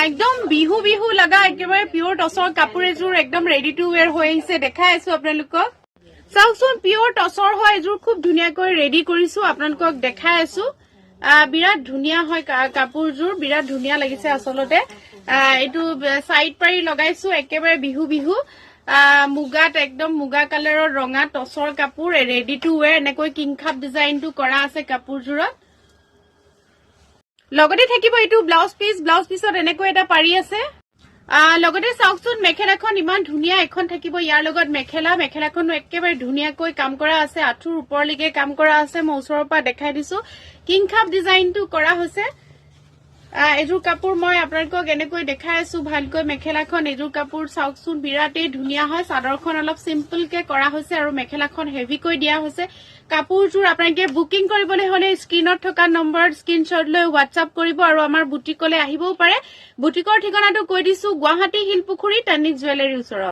একদম বিহু বিহু লগা একেবাৰে পিয়ৰ টচৰ কাপোৰ এযোৰ একদম ৰেডি টু ৱেৰ হৈ আহিছে দেখাই আছো আপোনালোকক চাওকচোন পিয়ৰ টচৰ হয় এযোৰ খুব ধুনীয়াকৈ ৰেডি কৰিছো আপোনালোকক দেখাই আছো বিৰাট ধুনীয়া হয় কাপোৰযোৰ বিৰাট ধুনীয়া লাগিছে আচলতে এইটো সাইড পাৰি লগাইছো একেবাৰে বিহু বিহু মুগাত একদম মুগা কালাৰৰ ৰঙা টচৰ কাপোৰ ৰেডি টু ৱেৰ এনেকৈ কিংখাপ ডিজাইনটো কৰা আছে কাপোৰযোৰত লগতে থাকিব এইটো ব্লাউজ পিছত এনেকৈ এটা পাৰি আছে লগতে চাওকচোন মেখেলাখন ইমান ধুনীয়া এখন থাকিব ইয়াৰ লগত মেখেলাখন একেবাৰে ধুনীয়াকৈ কাম কৰা আছে আঁঠুৰ ওপৰলৈকে কাম কৰা আছে মই ওচৰৰ পৰা দেখাই দিছো কিংখাপ ডিজাইনটো কৰা হৈছে এযোৰ কাপোৰ মই আপোনালোকক এনেকৈ দেখাই আছো ভালকৈ মেখেলাখন এযোৰ কাপোৰ চাওকচোন বিৰাটেই ধুনীয়া হয় চাদৰখন অলপ সিম্পলকে কৰা হৈছে আৰু মেখেলাখন হেভিকৈ দিয়া হৈছে কাপোৰযোৰ আপোনালোকে বুকিং কৰিবলৈ হলে স্ক্ৰিনত থকা নম্বৰত স্ক্ৰিনশ্বট লৈ হোৱাটছআপ কৰিব আৰু আমাৰ বুটিকলৈ আহিবও পাৰে বুটিকৰ ঠিকনাটো কৈ দিছো গুৱাহাটী হিলপুখুৰী টাৰ্নিক জুৱেলাৰীৰ ওচৰত